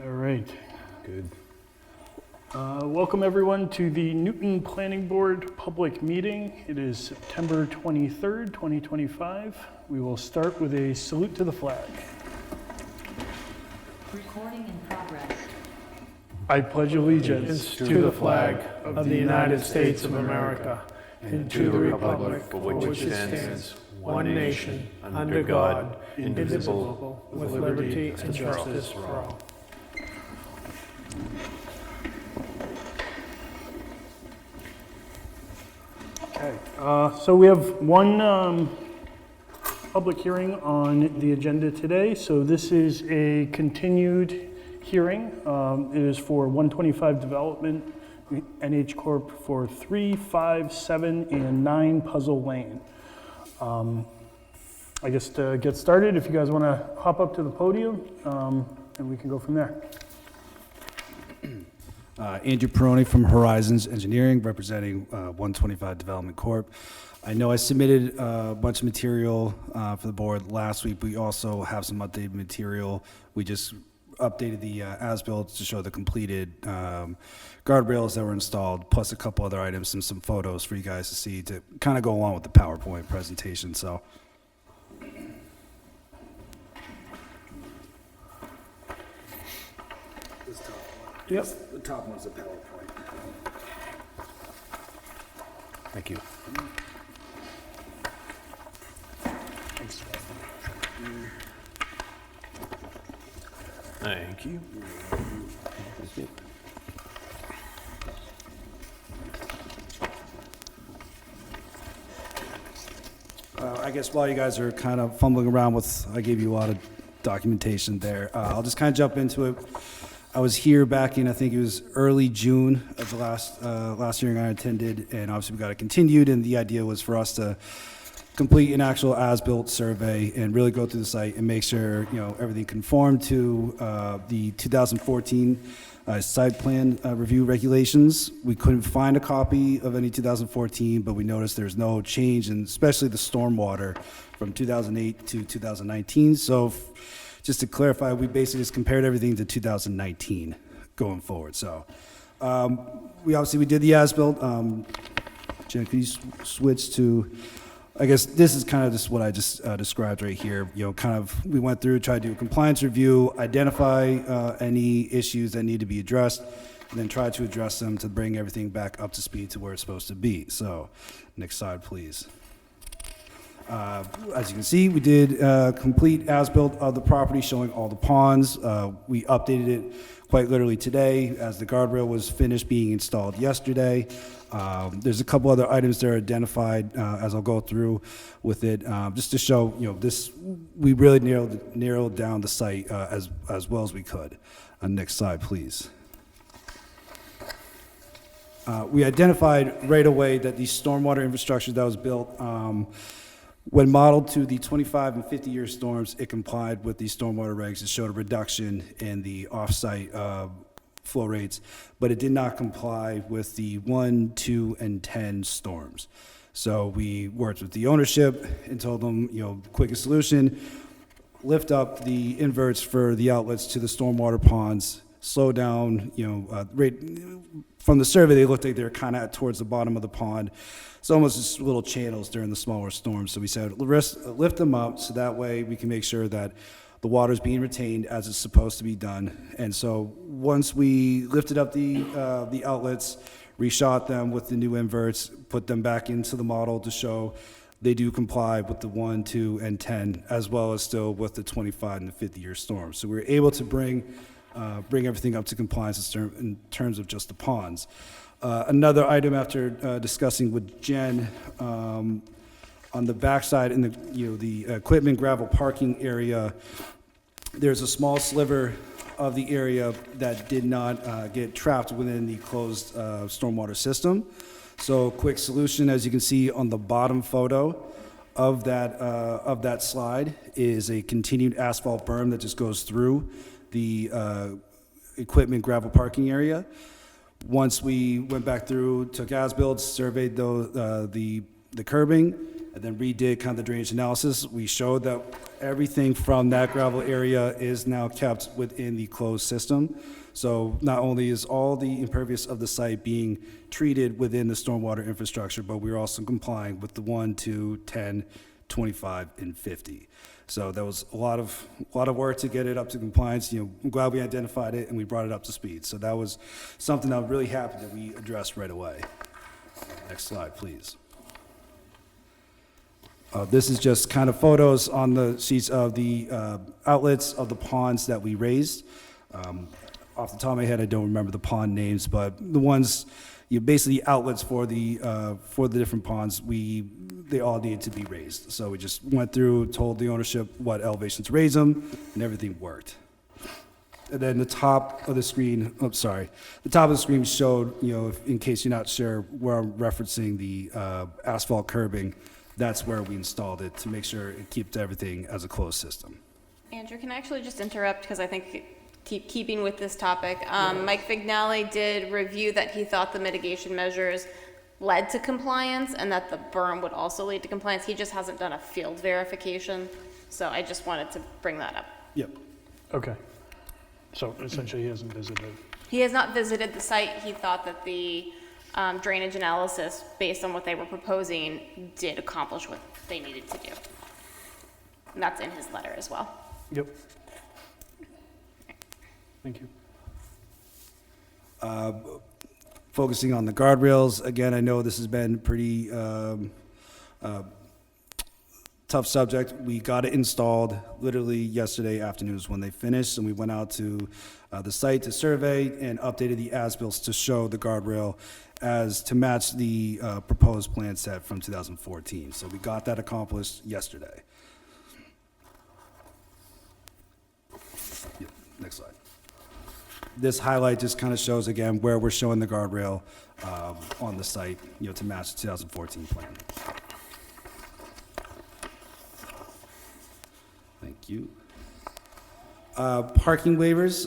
All right. Good. Welcome everyone to the Newton Planning Board public meeting. It is September 23rd, 2025. We will start with a salute to the flag. Recording in progress. I pledge allegiance to the flag of the United States of America and to the republic for which it stands, one nation, under God, indivisible, with liberty and justice for all. Okay, so we have one public hearing on the agenda today. So this is a continued hearing. It is for 125 Development, NH Corp. for 3, 5, 7, and 9 Puzzle Lane. I guess to get started, if you guys want to hop up to the podium, and we can go from there. Andrew Peroni from Horizons Engineering, representing 125 Development Corp. I know I submitted a bunch of material for the board last week. We also have some updated material. We just updated the as-built to show the completed guardrails that were installed, plus a couple other items and some photos for you guys to see to kind of go along with the PowerPoint presentation. So. Yep. The top one's the PowerPoint. Thank you. Thank you. I guess while you guys are kind of fumbling around with, I gave you a lot of documentation there. I'll just kind of jump into it. I was here back in, I think it was early June of the last hearing I attended, and obviously we got it continued, and the idea was for us to complete an actual as-built survey and really go through the site and make sure, you know, everything conformed to the 2014 site plan review regulations. We couldn't find a copy of any 2014, but we noticed there's no change in especially the stormwater from 2008 to 2019. So just to clarify, we basically just compared everything to 2019 going forward. So we did the as-built. Jen, can you switch to, I guess this is kind of just what I just described right here. You know, kind of we went through, tried to do a compliance review, identify any issues that need to be addressed, and then try to address them to bring everything back up to speed to where it's supposed to be. So next slide, please. As you can see, we did complete as-built of the property showing all the ponds. We updated it quite literally today as the guardrail was finished being installed yesterday. There's a couple other items that are identified as I'll go through with it, just to show, you know, this, we really narrowed down the site as well as we could. Next slide, please. We identified right away that the stormwater infrastructure that was built, when modeled to the 25 and 50-year storms, it complied with the stormwater regs. It showed a reduction in the off-site flow rates, but it did not comply with the 1, 2, and 10 storms. So we worked with the ownership and told them, you know, the quickest solution, lift up the inverts for the outlets to the stormwater ponds, slow down, you know, right from the survey, they looked like they were kind of towards the bottom of the pond. It's almost just little channels during the smaller storms. So we said, lift them up so that way we can make sure that the water is being retained as it's supposed to be done. And so once we lifted up the outlets, reshot them with the new inverts, put them back into the model to show they do comply with the 1, 2, and 10, as well as still with the 25 and the 50-year storms. So we were able to bring everything up to compliance in terms of just the ponds. Another item after discussing with Jen, on the backside in the equipment gravel parking area, there's a small sliver of the area that did not get trapped within the closed stormwater system. So quick solution, as you can see on the bottom photo of that slide, is a continued asphalt berm that just goes through the equipment gravel parking area. Once we went back through, took as-builts, surveyed the curbing, and then redid kind of the drainage analysis. We showed that everything from that gravel area is now kept within the closed system. So not only is all the impervious of the site being treated within the stormwater infrastructure, but we're also complying with the 1, 2, 10, 25, and 50. So that was a lot of work to get it up to compliance. You know, I'm glad we identified it and we brought it up to speed. So that was something I'm really happy that we addressed right away. Next slide, please. This is just kind of photos on the sheets of the outlets of the ponds that we raised. Off the top of my head, I don't remember the pond names, but the ones, basically outlets for the different ponds, they all needed to be raised. So we just went through, told the ownership what elevation to raise them, and everything worked. And then the top of the screen, the top of the screen showed, in case you're not sure where I'm referencing the asphalt curbing, that's where we installed it to make sure it keeps everything as a closed system. Andrew, can I actually just interrupt, because I think keeping with this topic, Mike Vignali did review that he thought the mitigation measures led to compliance and that the berm would also lead to compliance. He just hasn't done a field verification, so I just wanted to bring that up. Yep. Okay. So essentially, he hasn't visited. He has not visited the site. He thought that the drainage analysis, based on what they were proposing, did accomplish what they needed to do. And that's in his letter as well. Yep. Thank you. Focusing on the guardrails, again, I know this has been pretty tough subject. We got it installed literally yesterday afternoon is when they finished, and we went out to the site to survey and updated the as-bills to show the guardrail as to match the proposed plan set from 2014. So we got that accomplished yesterday. Yep, next slide. This highlight just kind of shows again where we're showing the guardrail on the site, to match the 2014 plan. Thank you. Parking waivers,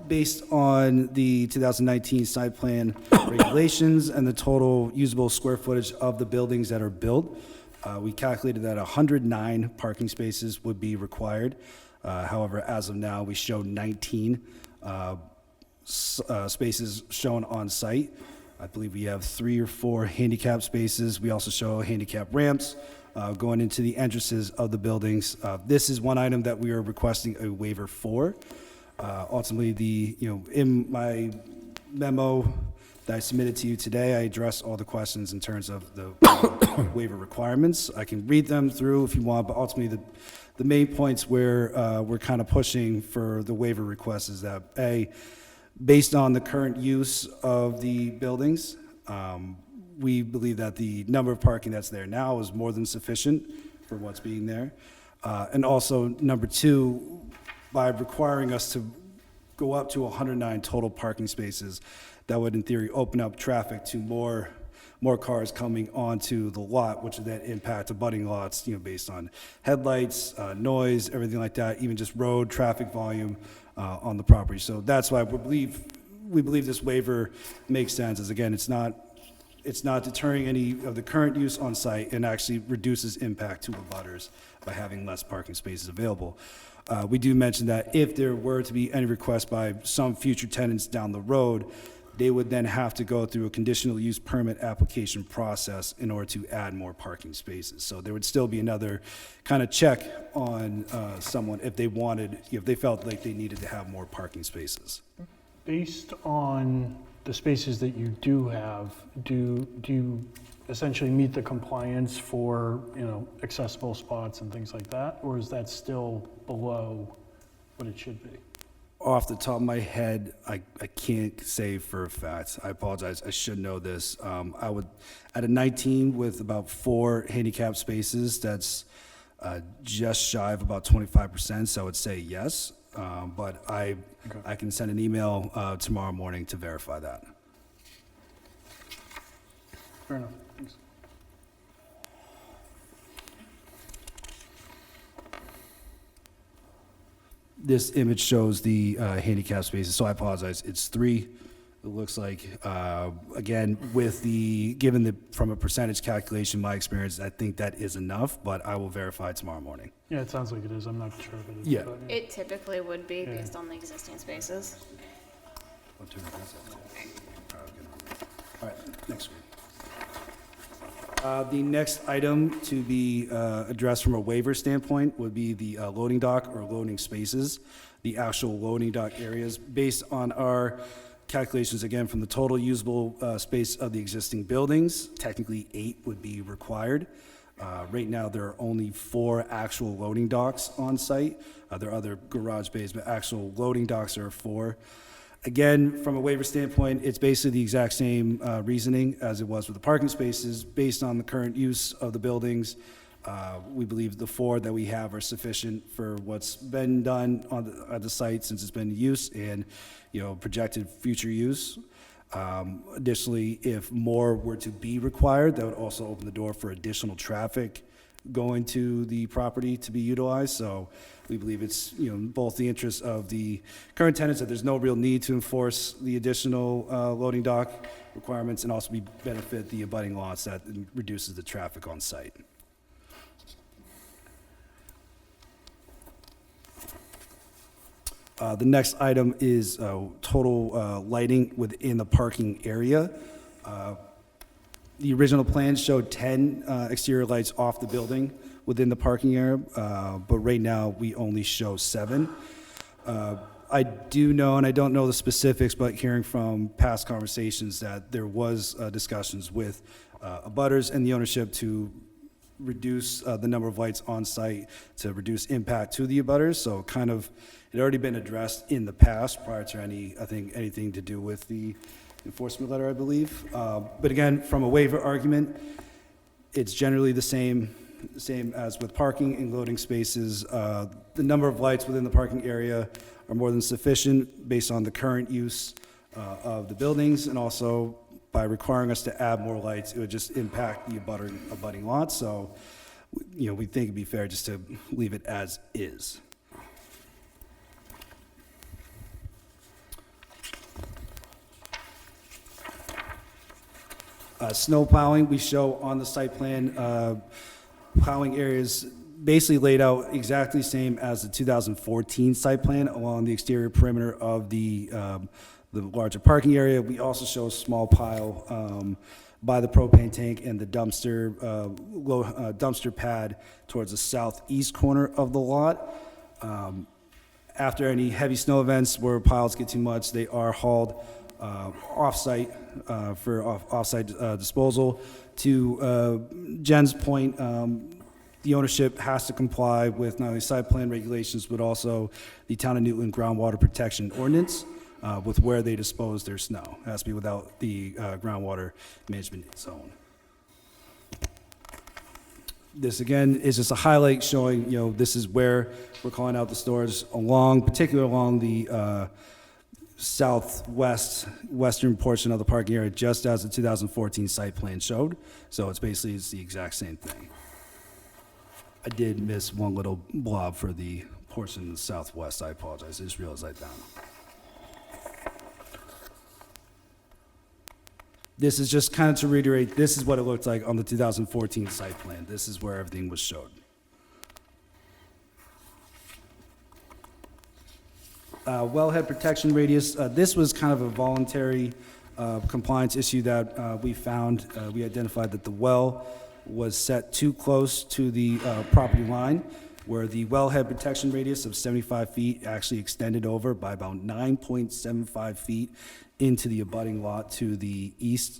based on the 2019 site plan regulations and the total usable square footage of the buildings that are built, we calculated that 109 parking spaces would be required. However, as of now, we show 19 spaces shown on site. I believe we have 3 or 4 handicap spaces. We also show handicap ramps going into the entrances of the buildings. This is one item that we are requesting a waiver for. Ultimately, in my memo that I submitted to you today, I addressed all the questions in terms of the waiver requirements. I can read them through if you want, but ultimately the main points where we're kind of pushing for the waiver request is that, A, based on the current use of the buildings, we believe that the number of parking that's there now is more than sufficient for what's being there. And also, number 2, by requiring us to go up to 109 total parking spaces, that would in theory open up traffic to more cars coming onto the lot, which would then impact abutting lots, based on headlights, noise, everything like that, even just road traffic volume on the property. So that's why we believe this waiver makes sense, as again, it's not deterring any of the current use on site and actually reduces impact to abutters by having less parking spaces available. We do mention that if there were to be any request by some future tenants down the road, they would then have to go through a conditional use permit application process in order to add more parking spaces. So there would still be another kind of check on someone if they felt like they needed to have more parking spaces. Based on the spaces that you do have, do you essentially meet the compliance for, accessible spots and things like that? Or is that still below what it should be? Off the top of my head, I can't say for a fact. I apologize. I should know this. I would, at a 19 with about 4 handicap spaces, that's just shy of about 25%, so I would say yes. But I can send an email tomorrow morning to verify that. Fair enough. Thanks. This image shows the handicap spaces, so I apologize. It's 3 it looks like, again, from a percentage calculation, my experience, I think that is enough, but I will verify tomorrow morning. Yeah, it sounds like it is. I'm not sure if it is. Yeah. but, It typically would be based on the existing spaces. All right, next week. The next item to be addressed from a waiver standpoint would be the loading dock or loading spaces, the actual loading dock areas. Based on our calculations, again, from the total usable space of the existing buildings, technically 8 would be required. Right now, there are only 4 actual loading docks on site. There are other garage bays, but actual loading docks are 4. Again, from a waiver standpoint, it's basically the exact same reasoning as it was with the parking spaces. Based on the current use of the buildings, we believe the 4 that we have are sufficient for what's been done at the site since it's been in use and, projected future use. Additionally, if more were to be required, that would also open the door for additional traffic going to the property to be utilized. So we believe it's, both the interest of the current tenants that there's no real need to enforce the additional loading dock requirements, and also benefit the abutting lots that reduces the traffic on site. The next item is total lighting within the parking area. The original plan showed 10 exterior lights off the building within the parking area, but right now we only show 7. I do know, and I don't know the specifics, but hearing from past conversations that there was discussions with abutters and the ownership to reduce the number of lights on site to reduce impact to the abutters. So kind of, it had already been addressed in the past prior to anything to do with the enforcement letter, I believe. But again, from a waiver argument, it's generally the same as with parking and loading spaces. The number of lights within the parking area are more than sufficient based on the current use of the buildings, and also by requiring us to add more lights, it would just impact the abutting lots. So, we think it'd be fair just to leave it as is. Snow plowing, we show on the site plan, plowing areas basically laid out exactly same as the 2014 site plan along the exterior perimeter of the larger parking area. We also show a small pile by the propane tank and the dumpster pad towards the southeast corner of the lot. After any heavy snow events where piles get too much, they are hauled off-site for off-site disposal. To Jen's point, the ownership has to comply with not only site plan regulations, but also the Town of Newton Groundwater Protection Ordinance with where they dispose their snow. It has to be without the groundwater management zone. This again is just a highlight showing, this is where we're calling out the stores particularly along the western portion of the parking area, just as the 2014 site plan showed. So it's the exact same thing. I did miss one little blob for the portion in the southwest. I apologize. I just realized I found it. This is just kind of to reiterate, this is what it looked like on the 2014 site plan. This is where everything was showed. Wellhead protection radius, this was kind of a voluntary compliance issue that we found. We identified that the well was set too close to the property line, where the wellhead protection radius of 75 feet actually extended over by about 9.75 feet into the abutting lot to the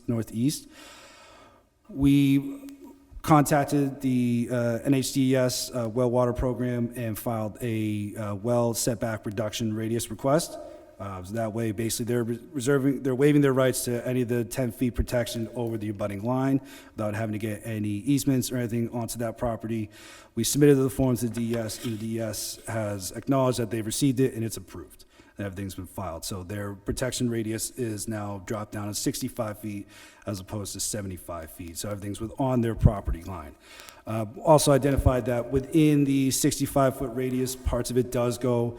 northeast. We contacted the NHDES well water program and filed a well setback reduction radius request. So that way, basically, they're waiving their rights to any of the 10 feet protection over the abutting line without having to get any easements or anything onto that property. We submitted the forms to DES, and DES has acknowledged that they've received it and it's approved. and everything's been filed. So their protection radius is now dropped down to 65 feet as opposed to 75 feet. So everything's on their property line. Also identified that within the 65-foot radius, parts of it does go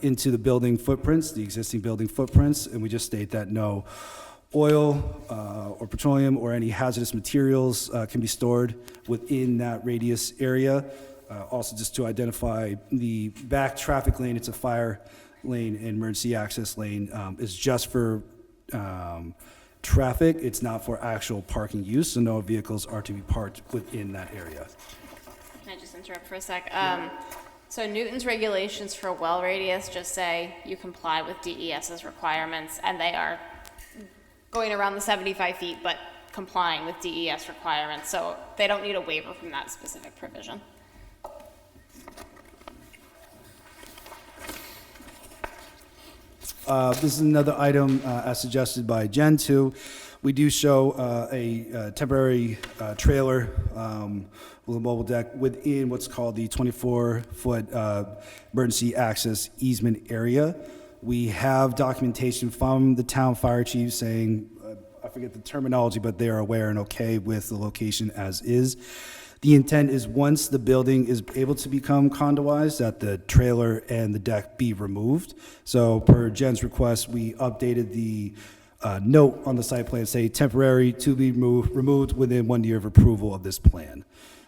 into the building footprints, the existing building footprints, and we just state that no oil or petroleum or any hazardous materials can be stored within that radius area. Also, just to identify the back traffic lane, it's a fire lane and emergency access lane, is just for traffic. It's not for actual parking use, so no vehicles are to be parked within that area. Can I just interrupt for a sec? So Newton's regulations for well radius just say you comply with DES's requirements, and they are going around the 75 feet, but complying with DES requirements, so they don't need a waiver from that specific provision. This is another item as suggested by Gen 2. We do show a temporary trailer with a mobile deck within what's called the 24-foot emergency access easement area. We have documentation from the town fire chief saying, I forget the terminology, but they are aware and okay with the location as is. The intent is once the building is able to become condoized, that the trailer and the deck be removed. So per Jen's request, we updated the note on the site plan, say temporary to be removed within 1 year of approval of this plan.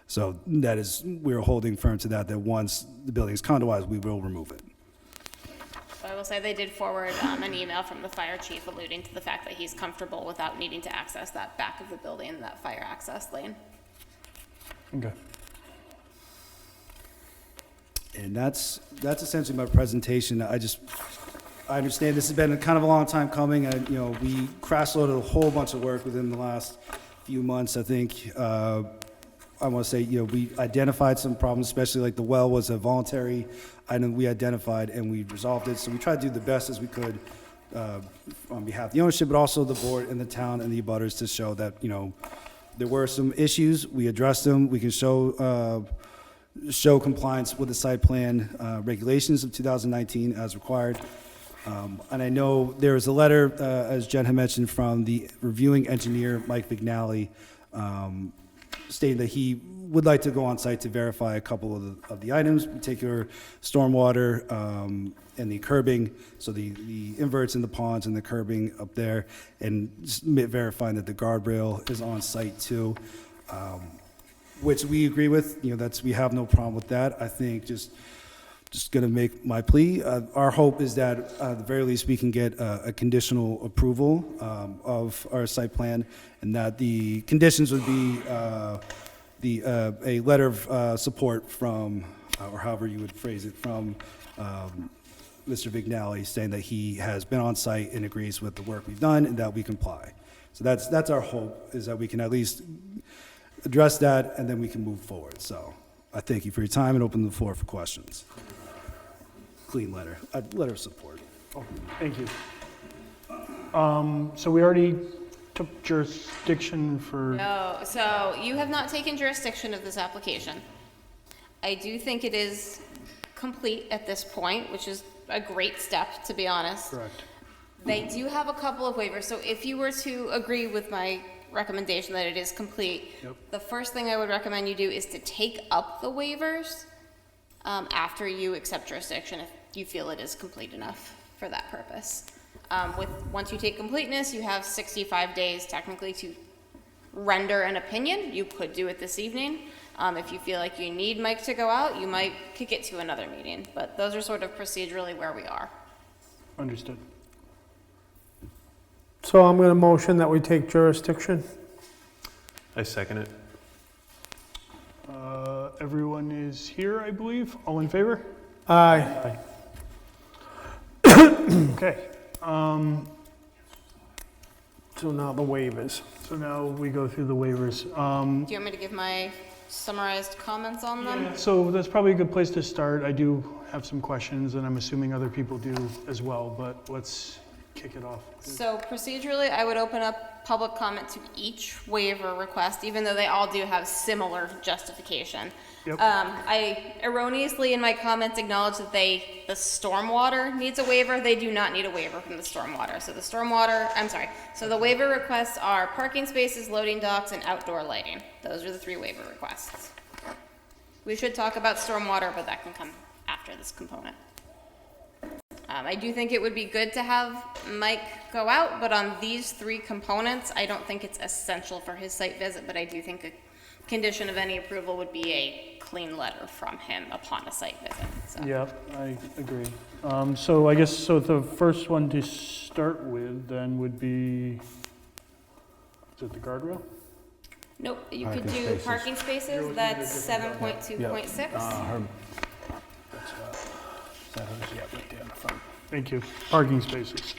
So that is, we're holding firm to that once the building is condoized, we will remove it. So I will say they did forward an email from the fire chief alluding to the fact that he's comfortable without needing to access that back of the building, that fire access lane. Okay. And that's essentially my presentation. I understand this has been kind of a long time coming, and, you know, we crash-loaded a whole bunch of work within the last few months. I think, I want to say, you know, we identified some problems, especially like the well was a voluntary item we identified, and we resolved it. So we tried to do the best as we could on behalf of the ownership, but also the board and the town and the abutters to show that, you know, there were some issues, we addressed them, we can show compliance with the site plan regulations of 2019 as required. And I know there is a letter, as Jen had mentioned, from the reviewing engineer, Mike Vignali, stating that he would like to go on site to verify a couple of the items, in particular stormwater and the curbing, so the inverts in the ponds and the curbing up there, and just verifying that the guardrail is on site too, which we agree with. You know, we have no problem with that. I think just going to make my plea. Our hope is that at the very least we can get a conditional approval of our site plan, and that the conditions would be a letter of support from, or however you would phrase it, from Mr. Vignali, saying that he has been on site and agrees with the work we've done and that we comply. So that's our hope, is that we can at least address that and then we can move forward. So I thank you for your time and open the floor for questions. Clean letter, a letter of support. Oh, thank you. So we already took jurisdiction for... No, so you have not taken jurisdiction of this application. I do think it is complete at this point, which is a great step, to be honest. Correct. They do have a couple of waivers, so if you were to agree with my recommendation that it is complete, Yep. the first thing I would recommend you do is to take up the waivers after you accept jurisdiction, if you feel it is complete enough for that purpose. Once you take completeness, you have 65 days technically to render an opinion. You could do it this evening. If you feel like you need Mike to go out, you might kick it to another meeting, but those are sort of procedurally where we are. Understood. So I'm going to motion that we take jurisdiction. I second it. Everyone is here, I believe. All in favor? Aye. Okay. So now the waivers. So now we go through the waivers. Do you want me to give my summarized comments on them? So that's probably a good place to start. I do have some questions, and I'm assuming other people do as well, but let's kick it off. So procedurally, I would open up public comment to each waiver request, even though they all do have similar justification. Yep. I erroneously in my comments acknowledged that the stormwater needs a waiver. They do not need a waiver from the stormwater. So so the waiver requests are parking spaces, loading docks, and outdoor lighting. Those are the 3 waiver requests. We should talk about stormwater, but that can come after this component. I do think it would be good to have Mike go out, but on these 3 components, I don't think it's essential for his site visit, but I do think a condition of any approval would be a clean letter from him upon a site visit, so. Yeah, I agree. So I guess, so the first one to start with then would be, is it the guardrail? Nope, you could do parking spaces, that's 7.2.6. Thank you. Parking spaces.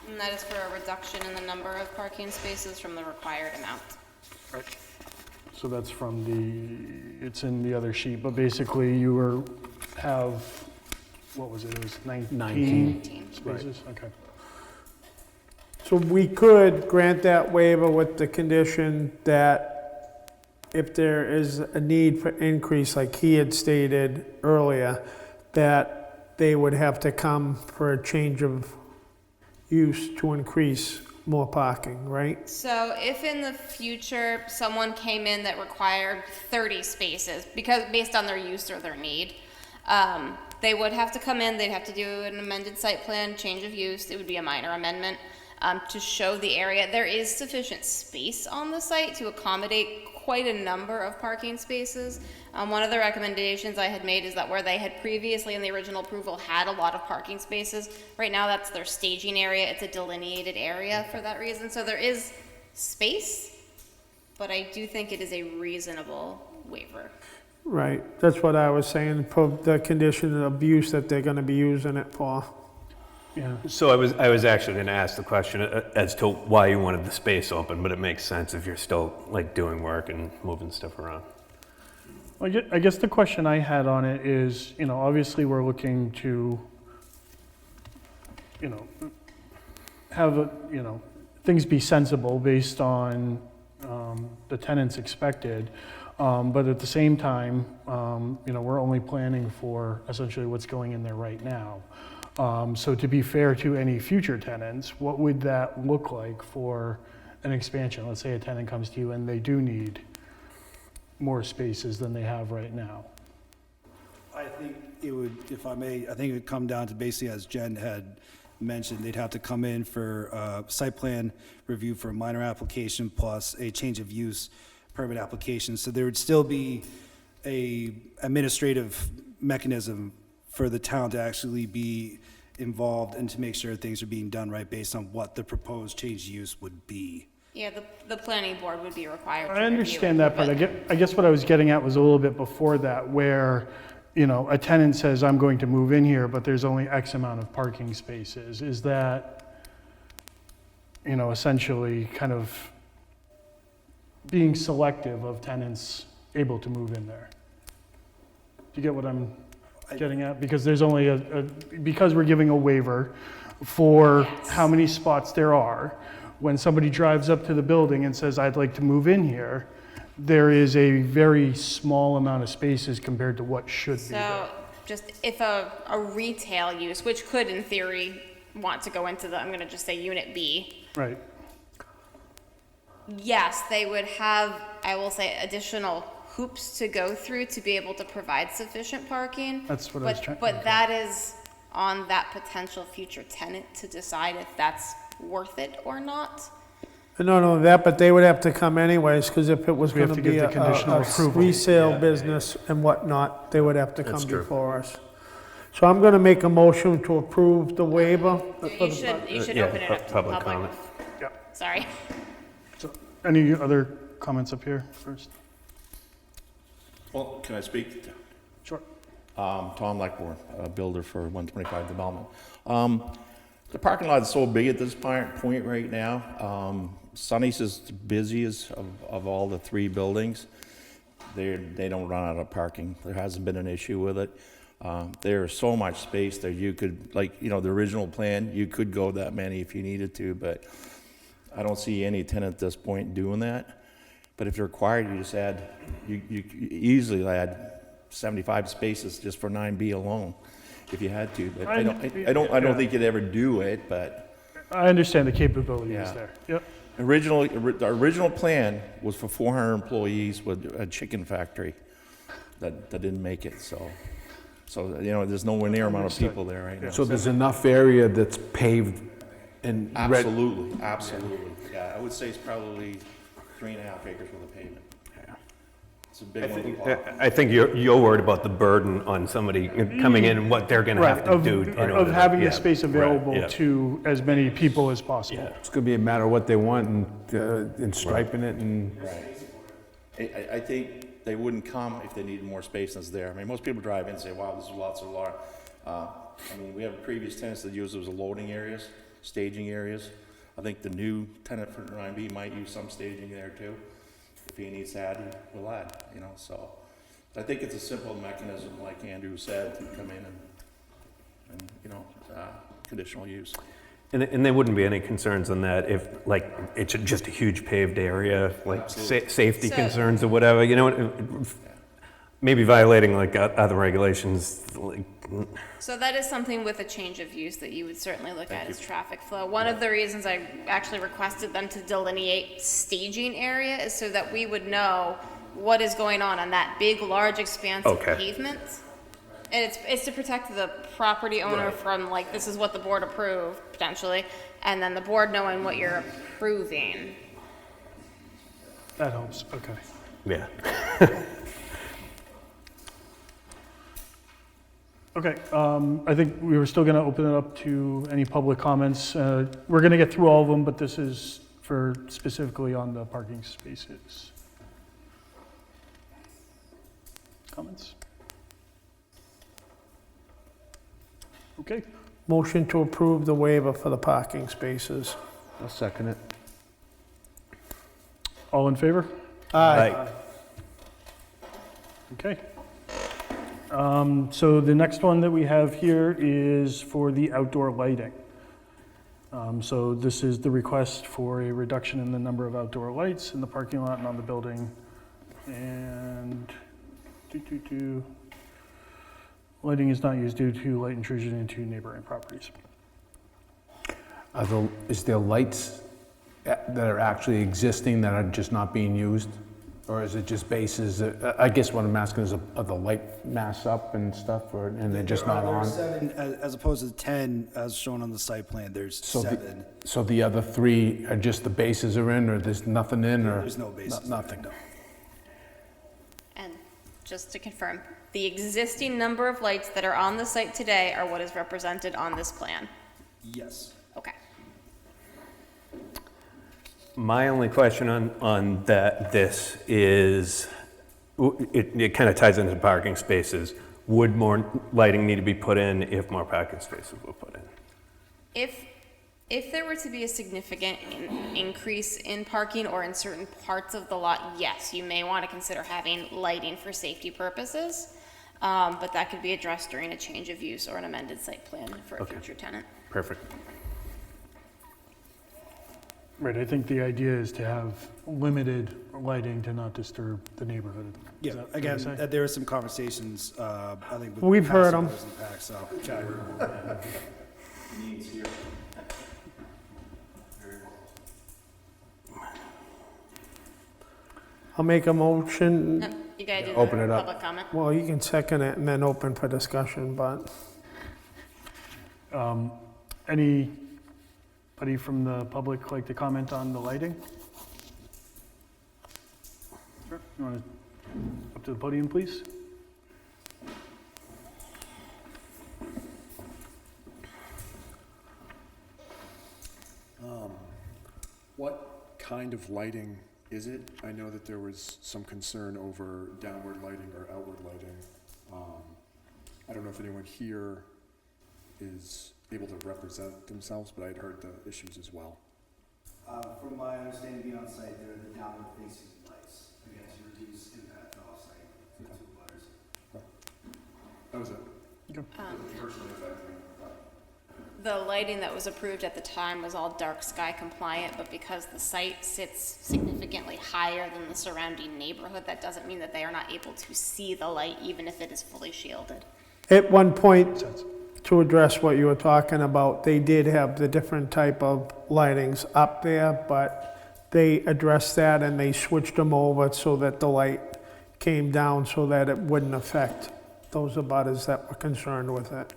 And that is for a reduction in the number of parking spaces from the required amount. Right. So that's from the, it's in the other sheet, but basically you have, what was it? It was 19 19. spaces? Okay. So we could grant that waiver with the condition that if there is a need for increase, like he had stated earlier, that they would have to come for a change of use to increase more parking, right? So if in the future someone came in that required 30 spaces, because based on their use or their need, they would have to come in, they'd have to do an amended site plan, change of use, it would be a minor amendment, to show the area. There is sufficient space on the site to accommodate quite a number of parking spaces. One of the recommendations I had made is that where they had previously in the original approval had a lot of parking spaces, right now that's their staging area. It's a delineated area for that reason. So there is space, but I do think it is a reasonable waiver. Right, that's what I was saying, the condition of use that they're gonna be using it for. Yeah. So I was actually going to ask the question as to why you wanted the space open, but it makes sense if you're still like doing work and moving stuff around. I guess the question I had on it is, obviously we're looking to, have, things be sensible based on the tenants expected. But at the same time, we're only planning for essentially what's going in there right now. So to be fair to any future tenants, what would that look like for an expansion? Let's say a tenant comes to you and they do need more spaces than they have right now. I think it would, if I may, I think it would come down to basically, as Jen had mentioned, they'd have to come in for site plan review for a minor application plus a change of use permit application. So there would still be a administrative mechanism for the town to actually be involved and to make sure things are being done right based on what the proposed change use would be. Yeah, the planning board would be required to I understand review that part. I guess what I was getting at was a little bit before that, where, a tenant says, I'm going to move in here, but there's only X amount of parking spaces. Is that, essentially kind of being selective of tenants able to move in there? Do you get what I'm getting at? Because there's only because we're giving a waiver for how many spots there are. When somebody drives up to the building and says, I'd like to move in here, there is a very small amount of spaces compared to what should be there. So just if a retail use, which could in theory want to go into I'm gonna just say unit B, Right. yes, they would have, I will say, additional hoops to go through to be able to provide sufficient parking. That's what I was trying. But that is on that potential future tenant to decide if that's worth it or not. No, that, but they would have to come anyways, because if it was We have gonna to be give the conditional a approval. resale business and whatnot, they would have to come That's true. before us. So I'm gonna make a motion to approve the waiver. You should Yeah, open it up to the public public. comment. Yeah. Sorry. So, any other comments up here first? Well, can I speak? Sure. Tom Leckborn, a builder for 125 Development. The parking lot is so big at this point right now. Sunny's is the busiest of all the 3 buildings. They don't run out of parking. There hasn't been an issue with it. There's so much space there. You could, the original plan, you could go that many if you needed to, but I don't see any tenant at this point doing that. But if you're required, you just add, you easily add 75 spaces just for 9B alone, if you had to. But I don't think you'd ever do it, but I understand the capability is Yeah. there. Yep. originally, the original plan was for 400 employees with a chicken factory that didn't make it, so, you know, there's nowhere near amount of people there right now. So there's enough area that's paved and red. Absolutely. Yeah, I would say it's probably 3.5 acres worth of pavement. It's a big one. I think you're worried about the burden on somebody coming in and what they're gonna have to Of, do. in order of to- having yeah, the space right, available yeah. to as many people as possible. Yeah. It's gonna be a matter of what they want and striping it and, I think they wouldn't come if they needed more space than is there. I mean, most people drive in and say, wow, this is lots of large. I mean, we have previous tenants that use those as loading areas, staging areas. I think the new tenant for 9B might use some staging there too. If he needs to add, he will add, you know, so. I think it's a simple mechanism, like Andrew said, to come in and you know, conditional use. And there wouldn't be any concerns on that if, like, it's just a huge paved area, like safety So- concerns or whatever, you know, maybe violating like other regulations, like, So that is something with a change of use that you would certainly look at is traffic flow. One of the reasons I actually requested them to delineate staging area is so that we would know what is going on that big, large expanse of Okay. pavement. And it's to protect the property owner from like, this is what the board approved potentially, and then the board knowing what you're approving. That helps, okay. yeah. Okay, I think we were still going to open it up to any public comments. We're going to get through all of them, but this is for specifically on the parking spaces. Comments? Okay, motion to approve the waiver for the parking spaces. I'll second it. all in favor? Right. Okay. So the next one that we have here is for the outdoor lighting. So this is the request for a reduction in the number of outdoor lights in the parking lot and on the building. And lighting is not used due to light intrusion into neighboring properties. Is there lights that are actually existing that are just not being used? Or is it just bases? I guess what I'm asking is, are the light masts up and stuff, and they're just not There are on? 7, as opposed to 10, as shown on the site plan, there's 7. So the other 3 are just the bases are in, or there's nothing in, or? There's no bases. Nothing. No. And just to confirm, the existing number of lights that are on the site today are what is represented on this plan. Yes. Okay. My only question on this is, it kind of ties into parking spaces. Would more lighting need to be put in if more parking spaces were put in? If there were to be a significant increase in parking or in certain parts of the lot, yes, you may want to consider having lighting for safety purposes. But that could be addressed during a change of use or an amended site plan for a future tenant. Perfect. Right, I think the idea is to have limited lighting to not disturb the neighborhood. Is Yeah, that fair again, to say? there were some conversations, I think. with We've heard past 'em. owners in the past, so. I'll make a motion, No, you gotta do Open it the up. public comment. well, you can second it and then open for discussion, but Anybody from the public like to comment on the lighting? Sure, you want to, up to the podium, please? What kind of lighting is it? I know that there was some concern over downward lighting or outward lighting. I don't know if anyone here is able to represent themselves, but I'd heard the issues as well. From my understanding, being on site, they're the downward facing lights, again, to reduce impact off-site for the two butters. That was it. Um, Personally affecting. The lighting that was approved at the time was all dark sky compliant, but because the site sits significantly higher than the surrounding neighborhood, that doesn't mean that they are not able to see the light even if it is fully shielded. At one point, to address what you were talking about, they did have the different type of lightings up there, but they addressed that and they switched them over so that the light came down so that it wouldn't affect those abutters that were concerned with it.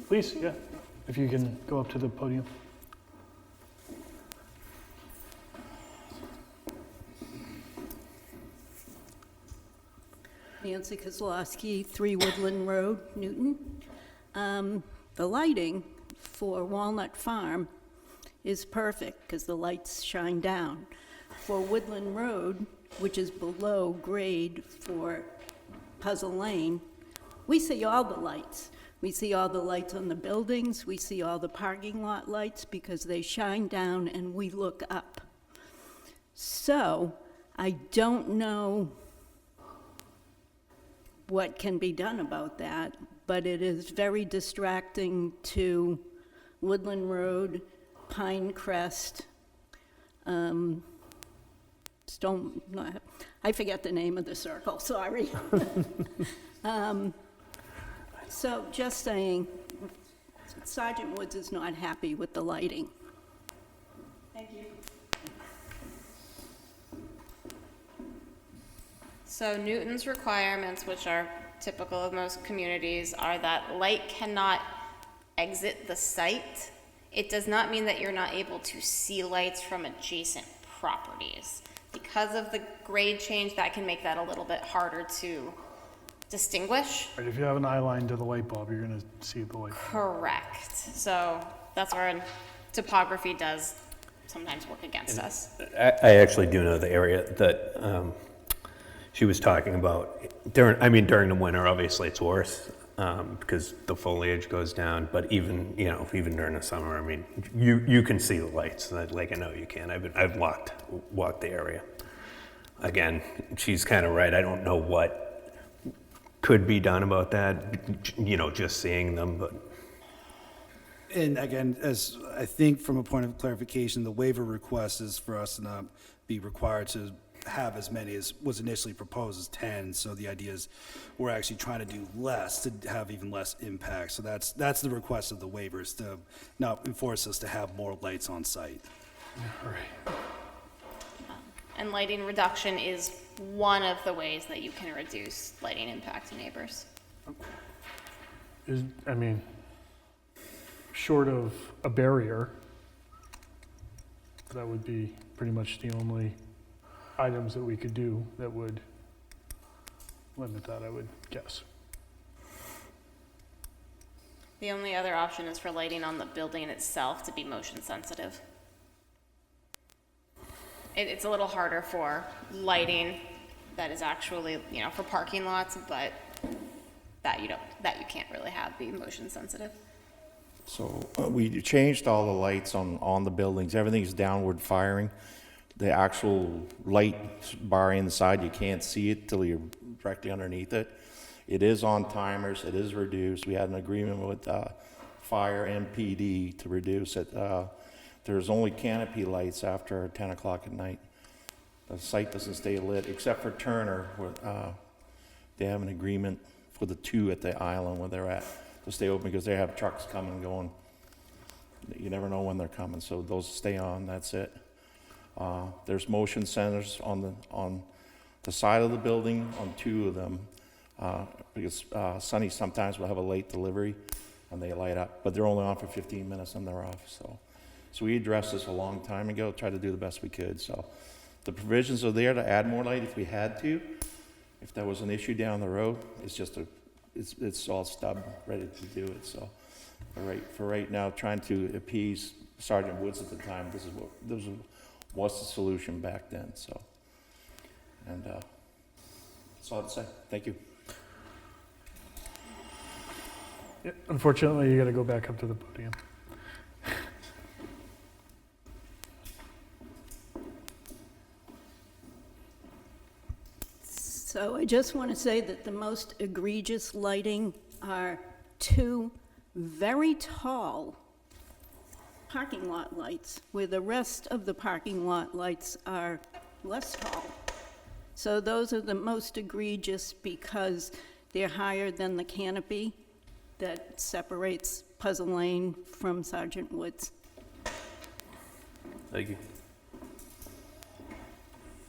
Please, yeah, if you can go up to the podium. Nancy Kozlowski, 3 Woodland Road, Newton. The lighting for Walnut Farm is perfect because the lights shine down. For Woodland Road, which is below grade for Puzzle Lane, we see all the lights. We see all the lights on the buildings, we see all the parking lot lights because they shine down and we look up. So, I don't know what can be done about that, but it is very distracting to Woodland Road, Pine Crest, I forget the name of the circle, sorry. So just saying, Sergeant Woods is not happy with the lighting. Thank you. So Newton's requirements, which are typical of most communities, are that light cannot exit the site. It does not mean that you're not able to see lights from adjacent properties. Because of the grade change, that can make that a little bit harder to distinguish. Right, if you have an eye line to the light bulb, you're gonna see the light. Correct. So that's where topography does sometimes work against us. I actually do know the area that she was talking about. During the winter, obviously it's worse because the foliage goes down. But even during the summer, I mean, you can see the lights. Like I know you can. I've walked the area. Again, she's kind of right. I don't know what could be done about that. Just seeing them, but. And again, as I think from a point of clarification, the waiver request is for us to not be required to have as many as was initially proposed as 10. So the idea is we're actually trying to do less to have even less impact. So that's the request of the waivers, to not enforce us to have more lights on site. All right. And lighting reduction is one of the ways that you can reduce lighting impact to neighbors. Short of a barrier, that would be pretty much the only items that we could do that would limit that, I would guess. The only other option is for lighting on the building itself to be motion sensitive. It's a little harder for lighting that is actually, for parking lots, but that you can't really have be motion sensitive. So we changed all the lights on the buildings. Everything's downward firing. The actual light bar inside, you can't see it till you're directly underneath it. It is on timers. It is reduced. We had an agreement with Fire and PD to reduce it. There's only canopy lights after 10 o'clock at night. The site doesn't stay lit, except for Turner, where they have an agreement for the 2 at the island where they're at to stay open because they have trucks coming and going. You never know when they're coming, so those stay on, that's it. There's motion sensors on the side of the building, on 2 of them, because Sunny sometimes will have a late delivery and they light up, but they're only on for 15 minutes and they're off, so we addressed this a long time ago, tried to do the best we could, so the provisions are there to add more light if we had to. If there was an issue down the road, it's all stub ready to do it, so for right now, trying to appease Sergeant Woods at the time, this was the solution back then, so, and that's all I'd say. Thank you. Yeah, unfortunately, you gotta go back up to the podium. So I just want to say that the most egregious lighting are 2 very tall parking lot lights, where the rest of the parking lot lights are less tall. So those are the most egregious because they're higher than the canopy that separates Puzzle Lane from Sergeant Woods. Thank you.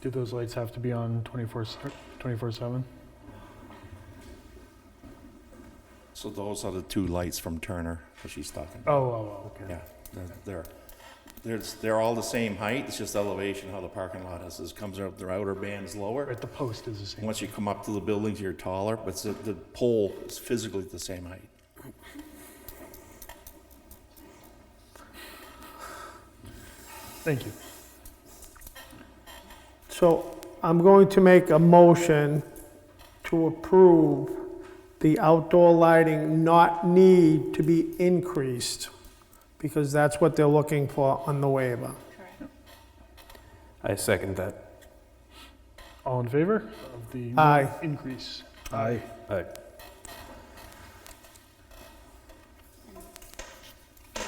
Do those lights have to be on 24/7? So those are the 2 lights from Turner that she's talking Oh, about. okay. Yeah, they're all the same height, it's just elevation, how the parking lot is. It comes up, their outer band is lower. Right, the post is the same. Once you come up to the buildings, you're taller, but the pole is physically the same height. Thank you. So I'm going to make a motion to approve the outdoor lighting not need to be increased, because that's what they're looking for on the waiver. Correct. I second that. All in favor of the Aye. increase? Aye. Aye.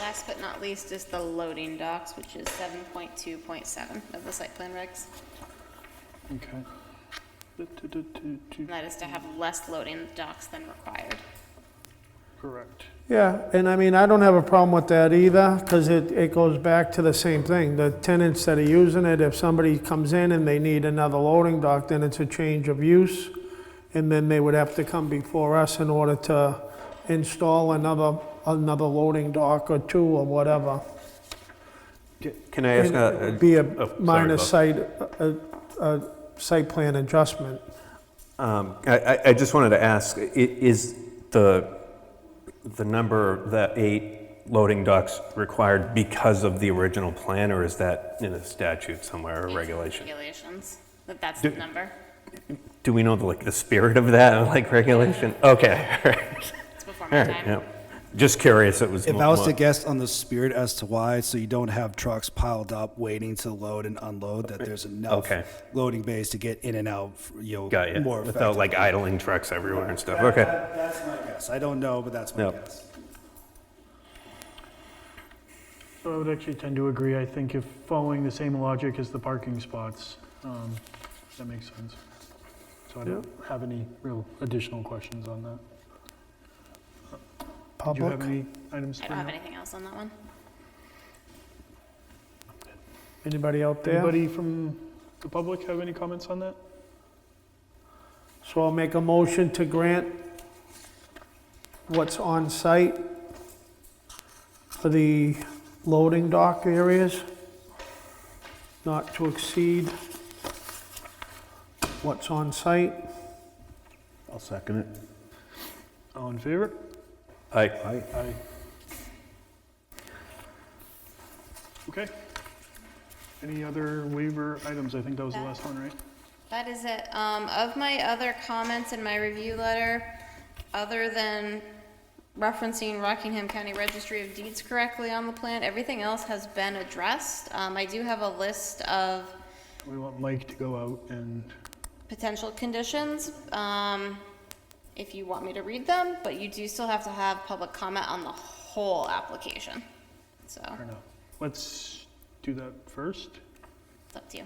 Last but not least is the loading docks, which is 7.2.7 of the site plan regs. Okay. And that is to have less loading docks than required. Correct. Yeah, and I mean, I don't have a problem with that either, because it goes back to the same thing. The tenants that are using it, if somebody comes in and they need another loading dock, then it's a change of use, and then they would have to come before us in order to install another loading dock or 2 or whatever. Can I ask And it'd be a sorry, minor Bob. site plan adjustment. I just wanted to ask, is the number, the 8 loading docks required because of the original plan, or is that in a statute somewhere or regulation? Regulations, that's the number. Do we know the spirit of that, regulation? Okay, all right. It's before All my right, time. yeah. Just curious, it was. If I was to guess on the spirit as to why, so you don't have trucks piled up waiting to load and unload, that there's enough Okay. loading bays to get in and out, Got you, more without effectively. idling trucks everywhere and stuff, okay. That's my guess. I don't know, but that's my Yep. guess. So I would actually tend to agree. I think if following the same logic as the parking spots, that makes sense. So I don't have any real additional questions on that. Do you have Public? any items to I bring don't have up? anything else on that one. Anybody out there? Anybody from the public have any comments on that? So I'll make a motion to grant what's on site for the loading dock areas, not to exceed what's on site. I'll second it. All in favor? Aye. Aye. Okay. Any other waiver items? I think that was the last one, right? That is it. Of my other comments in my review letter, other than referencing Rockingham County Registry of Deeds correctly on the plan, everything else has been addressed. I do have a list of We want Mike to go out and, potential conditions, if you want me to read them, but you do still have to have public comment on the whole application. So, I don't know. Let's do that first. it's up to you.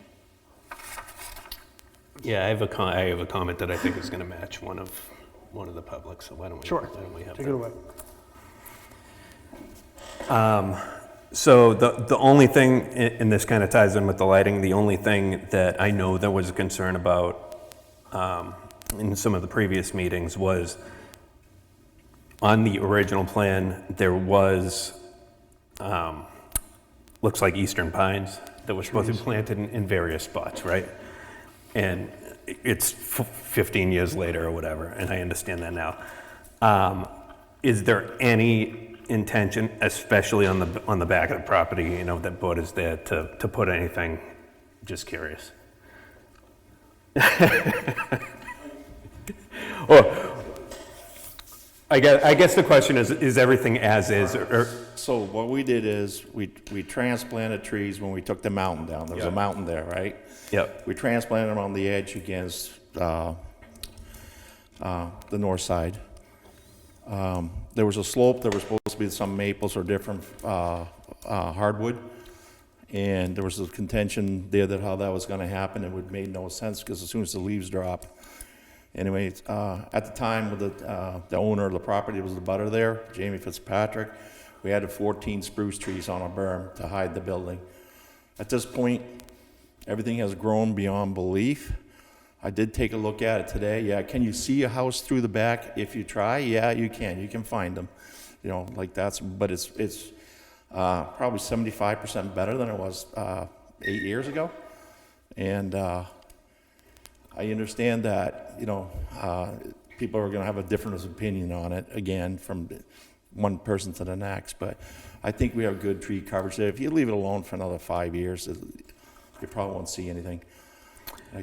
Yeah, I have a comment that I think is gonna match one of the public, so why don't we? Sure. Why don't we have Take that? it away. So the only thing, and this kind of ties in with the lighting, the only thing that I know there was a concern about in some of the previous meetings was on the original plan, there was, looks like eastern pines that were supposed to be planted in various spots, right? And it's 15 years later or whatever, and I understand that now. Is there any intention, especially on the back of the property, that board is there to put anything? Just curious. Or, I guess the question is everything as is, or? So what we did is, we transplanted trees when we took the mountain down. There was a Yeah. mountain there, right? Yep. We transplanted them on the edge against the north side. There was a slope, there was supposed to be some maples or different hardwood, and there was a contention there that how that was gonna happen. It would made no sense, because as soon as the leaves drop. Anyway, at the time, with the owner of the property was the butter there, Jamie Fitzpatrick, we had 14 spruce trees on a berm to hide the building. At this point, everything has grown beyond belief. I did take a look at it today. Yeah, can you see a house through the back if you try? Yeah, you can. You can find them. You know, like that's, but it's probably 75% better than it was 8 years ago. And I understand that, you know, people are going to have a different opinion on it, again, from one person to the next. But I think we have good tree coverage there. If you leave it alone for another 5 years, you probably won't see anything.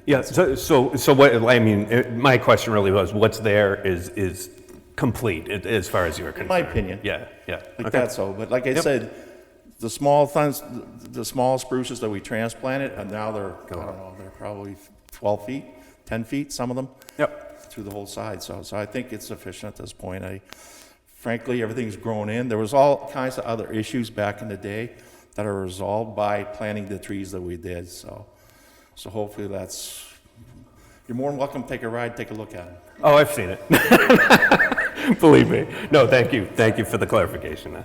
Yeah, so what, I mean, my question really was, what's there is complete as far as you're concerned? In my opinion. Yeah. Like that, so, but like I said, the small things, the small spruces that we transplanted, and now they're, I don't know, they're probably 12 feet, 10 feet, some of them. Yep. Through the whole side, so I think it's sufficient at this point. Frankly, everything's grown in. There was all kinds of other issues back in the day that are resolved by planting the trees that we did, so hopefully you're more than welcome to take a ride, take a look at it. Oh, I've seen it. Believe me. No, thank you. Thank you for the clarification.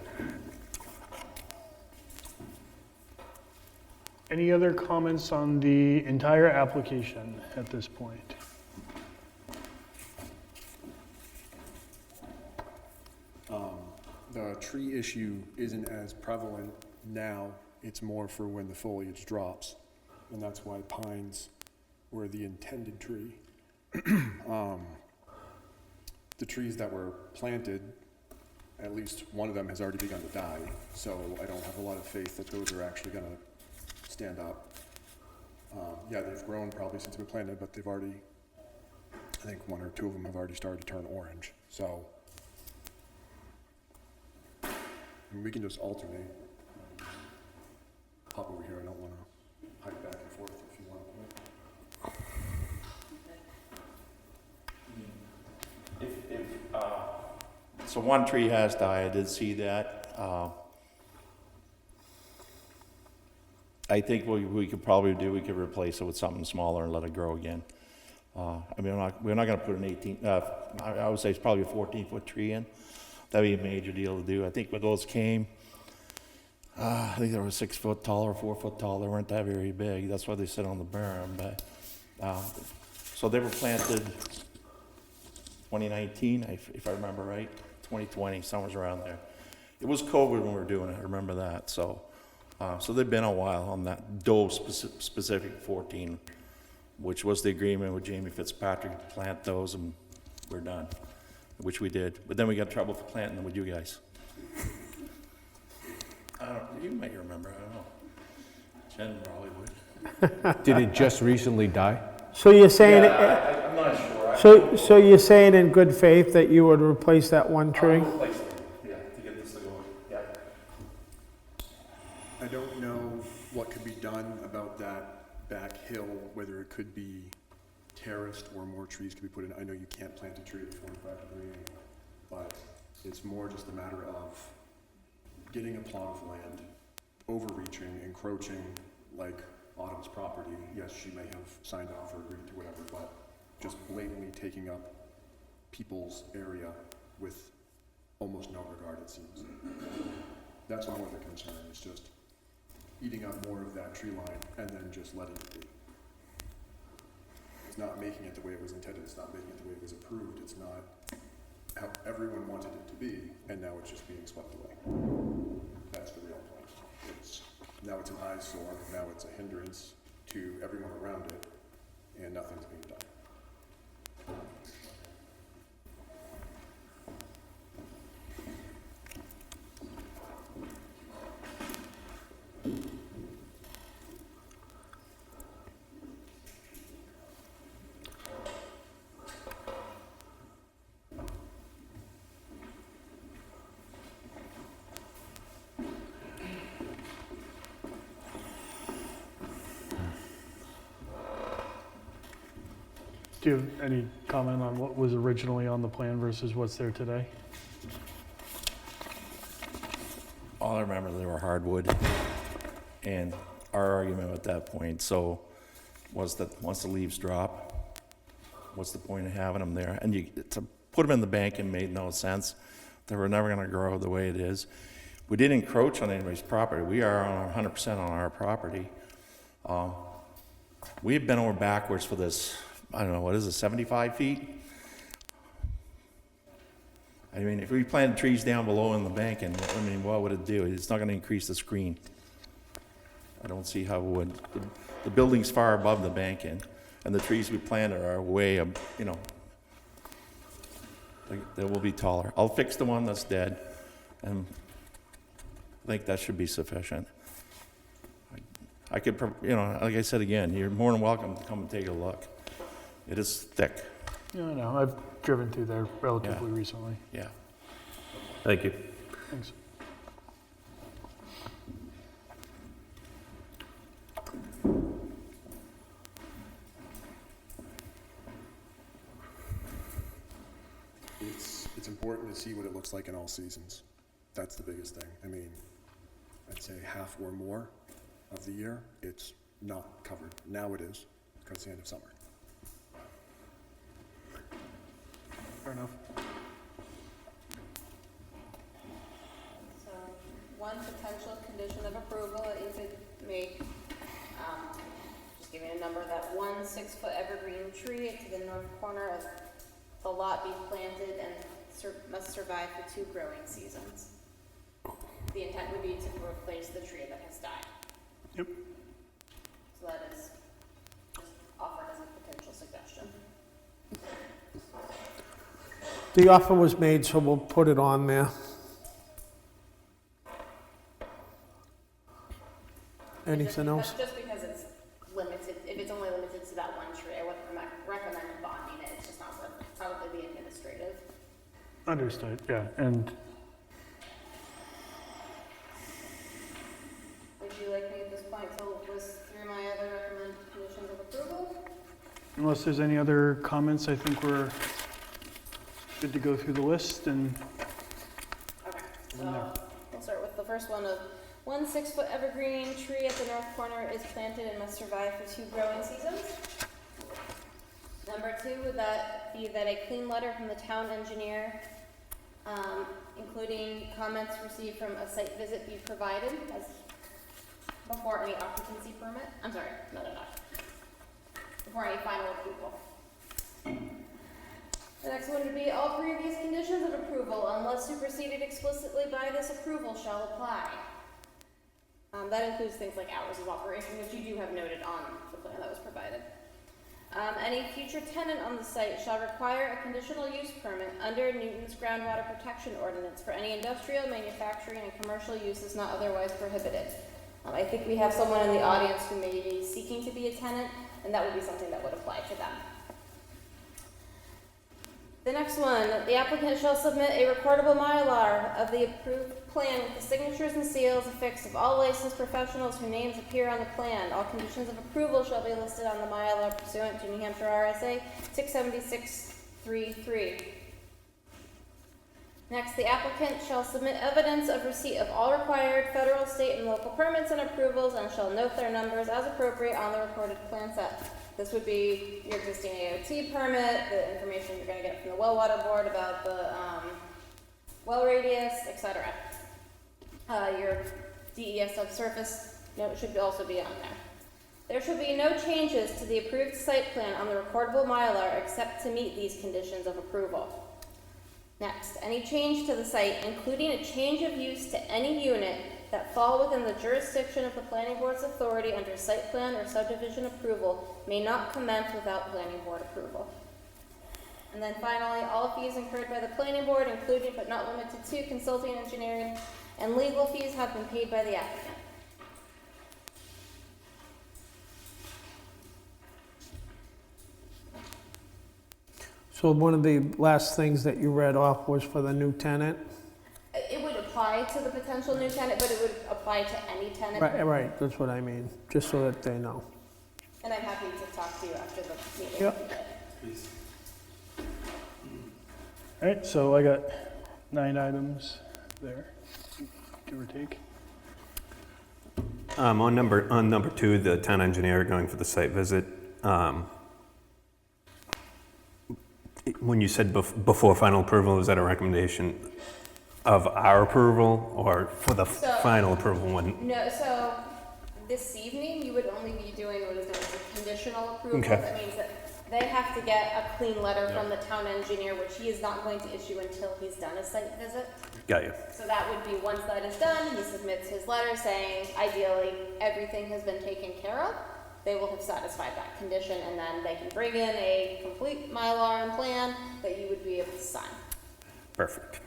Any other comments on the entire application at this point? The tree issue isn't as prevalent now. It's more for when the foliage drops. And that's why pines were the intended tree. The trees that were planted, at least one of them has already begun to die. So I don't have a lot of faith that those are actually gonna stand up. Yeah, they've grown probably since we planted, but they've already, I think 1 or 2 of them have already started to turn orange. So we can just alternate. Pop over here, I don't wanna hike back and forth if you want. So one tree has died, I did see that. I think we could probably we could replace it with something smaller and let it grow again. I mean, we're not gonna put an 18, I would say it's probably a 14-foot tree in. That'd be a major deal to do. I think when those came, I think they were 6 foot tall or 4 foot tall. They weren't that very big. That's why they sit on the berm. But so they were planted 2019, if I remember right, 2020, somewhere around there. It was COVID when we were doing it. I remember that. So they've been a while on that Doe specific 14, which was the agreement with Jamie Fitzpatrick to plant those, and we're done, which we did. But then we got trouble for planting them with you guys. You might remember, I don't know. Jen probably would. Did it just recently die? So you're saying, I'm not sure. so you're saying in good faith that you would replace that one tree? Replace them, yeah, to get this to go, yeah. I don't know what could be done about that back hill, whether it could be terraced or more trees could be put in. I know you can't plant a tree at 45 degrees, but it's more just a matter of getting a plot of land, overreaching, encroaching, like Autumn's property. Yes, she may have signed off or agreed to whatever, but just blatantly taking up people's area with almost no regard, it seems. That's more the concern, it's just eating up more of that tree line and then just letting it be. It's not making it the way it was intended, it's not making it the way it was approved, it's not how everyone wanted it to be, and now it's just being swept away. That's the real point. Now it's an eyesore, now it's a hindrance to everyone around it, and nothing's being done. Do you have any comment on what was originally on the plan versus what's there today? All I remember, they were hardwood, and our argument at that point, so, was that once the leaves drop, what's the point of having them there? And to put them in the banking made no sense. They were never gonna grow the way it is. We didn't encroach on anybody's property. We are on 100% on our property. We've been over backwards for this, I don't know, what is it, 75 feet? I mean, if we planted trees down below in the bank, and I mean, what would it do? It's not going to increase the screen. I don't see how it would. The building's far above the banking, and the trees we planted are way, you know, they will be taller. I'll fix the one that's dead, and I think that should be sufficient. I could, you know, like I said again, you're more than welcome to come and take a look. It is thick, Yeah, I know. I've driven through there relatively recently. yeah. Thank you. Thanks. It's important to see what it looks like in all seasons. That's the biggest thing. I mean, I'd say half or more of the year, it's not covered. Now it is, because it's the end of summer. Fair enough. So, one potential condition of approval that you could make, just giving a number, that one 6-foot evergreen tree to the north corner of the lot be planted and must survive for 2 growing seasons. The intent would be to replace the tree that has died. Yep. So that is just offered as a potential suggestion. The offer was made, so we'll put it on there. Anything else? Just because it's limited, if it's only limited to that one tree, I wouldn't recommend bonding it. It's just not worth probably the administrative. Understood, yeah. And Would you like me at this point to list through my other recommended conditions of approval? unless there's any other comments, I think we're good to go through the list and Okay, so we'll start with the first one of one 6-foot evergreen tree at the north corner is planted and must survive for 2 growing seasons. Number 2, would that be that a clean letter from the town engineer, including comments received from a site visit, be provided as before any occupancy permit? I'm sorry, no. Before any final approval. The next one would be all previous conditions of approval, unless superseded explicitly by this approval, shall apply. That includes things like hours of operation, which you do have noted on the plan that was provided. Any future tenant on the site shall require a conditional use permit under Newton's groundwater protection ordinance for any industrial, manufacturing, and commercial uses not otherwise prohibited. I think we have someone in the audience who may be seeking to be a tenant, and that would be something that would apply to them. The next one, the applicant shall submit a recordable Mylar of the approved plan with the signatures and seals affixed of all licensed professionals whose names appear on the plan. All conditions of approval shall be listed on the Mylar pursuant to New Hampshire RSA 676.3.3. Next, the applicant shall submit evidence of receipt of all required federal, state, and local permits and approvals and shall note their numbers as appropriate on the recorded plan set. This would be your existing AOT permit, the information you're going to get from the well water board about the well radius, etc. Your DES subsurface note should also be on there. There should be no changes to the approved site plan on the recordable Mylar except to meet these conditions of approval. Next, any change to the site, including a change of use to any unit that fall within the jurisdiction of the planning board's authority under site plan or subdivision approval, may not commence without planning board approval. And then finally, all fees incurred by the planning board, including but not limited to consulting, engineering, and legal fees, have been paid by the applicant. So one of the last things that you read off was for the new tenant? It would apply to the potential new tenant, but it would apply to any tenant. Right, that's what I mean, just so that they know. And I'm happy to talk to you after the meeting. Yep. All right, so I got 9 items there, give or take. On number 2, the town engineer going for the site visit, when you said before final approval, was that a recommendation of our approval or for the final approval when? No, so this evening, you would only be doing what is known as a conditional approval. Okay. That means that they have to get a clean letter from the town engineer, which he is not going to issue until he's done a site visit. Got you. So that would be, once that is done, he submits his letter saying, ideally, everything has been taken care of. They will have satisfied that condition, and then they can bring in a complete Mylar and plan that you would be able to sign. Perfect.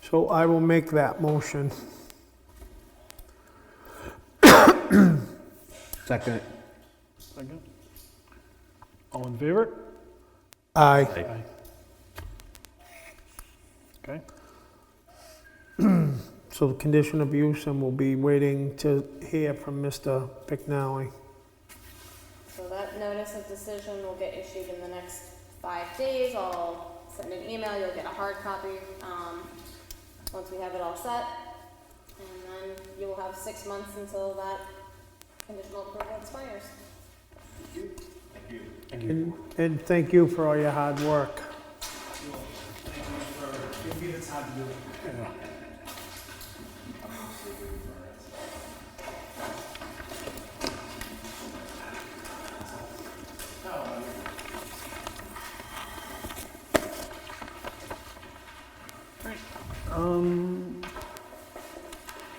So I will make that motion. Second. Second. All in favor? Aye. Aye. Okay. So the condition of use, and we'll be waiting to hear from Mr. Pignelli. So that notice of decision will get issued in the next 5 days. I'll send an email, you'll get a hard copy, once we have it all set. And then you will have 6 months until that conditional approval expires. And thank you for all your hard work.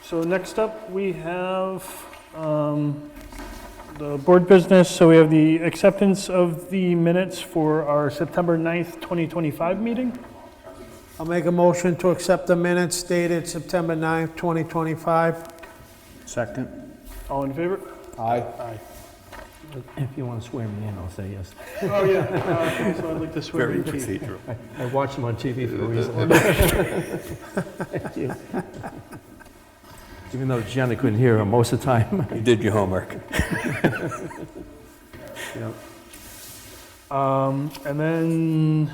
So next up, we have the board business. So we have the acceptance of the minutes for our September 9th, 2025 meeting. I'll make a motion to accept the minutes dated September 9th, 2025. Second. All in favor? Aye. Aye. If you want to swear me in, I'll say yes. Oh, yeah. So I'd like to swear Very in Keith. procedural. I watched them on TV for a reason. Thank you. Even though Jenna couldn't hear him most of the time. You did your homework. And then,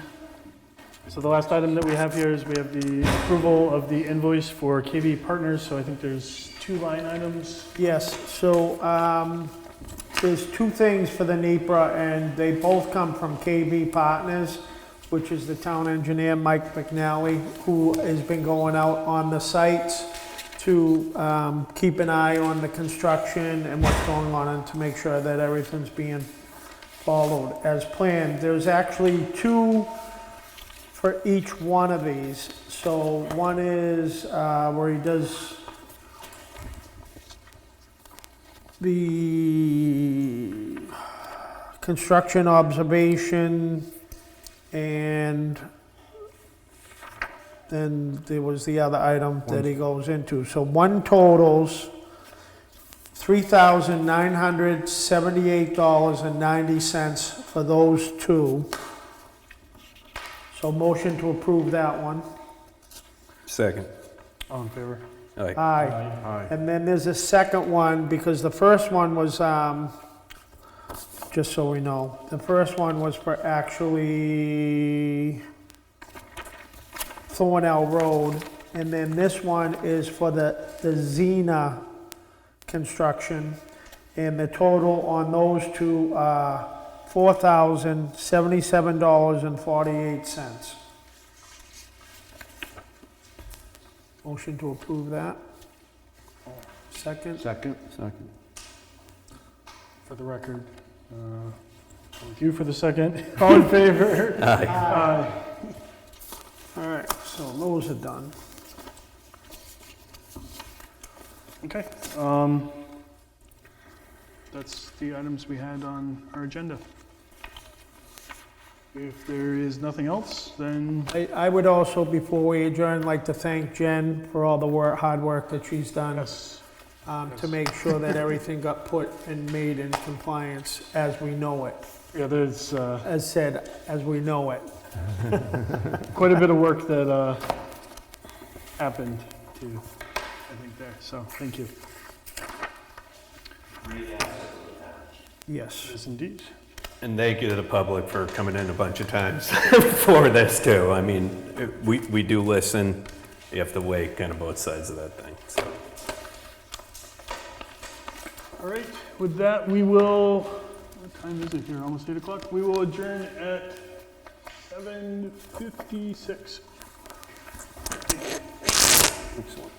so the last item that we have here is we have the approval of the invoice for KB Partners. So I think there's 2 line items. Yes, so there's 2 things for the NEPA, and they both come from KB Partners, which is the town engineer, Mike McNally, who has been going out on the sites to keep an eye on the construction and what's going on, and to make sure that everything's being followed as planned. There's actually 2 for each one of these. So one is where he does the construction observation, and then there was the other item that he goes into. So one totals $3,978.90 for those 2. So motion to approve that one. Second. All in favor? Aye. Aye. And then there's a second one, because the first one was, just so we know, the first one was for actually Thornell Road, and then this one is for the Xena construction, and the total on those 2 are $4,077.48. Motion to approve that. Second? Second. For the record, with you for the second. All in favor? Aye. All right, so those are done. Okay. That's the items we had on our agenda. If there is nothing else, then I would also, before we adjourn, like to thank Jen for all the hard work that she's done yes. to make sure that everything got put and made in compliance as we know it. Yeah, there's As said, as we know it. quite a bit of work that happened to, I think, there. So, thank you. Yes. Yes, indeed. And thank you to the public for coming in a bunch of times for this too. I mean, we do listen. You have to weigh kind of both sides of that thing, so. All right, with that, we will, what time is it here? Almost 8 o'clock? We will adjourn at 7:56. Excellent.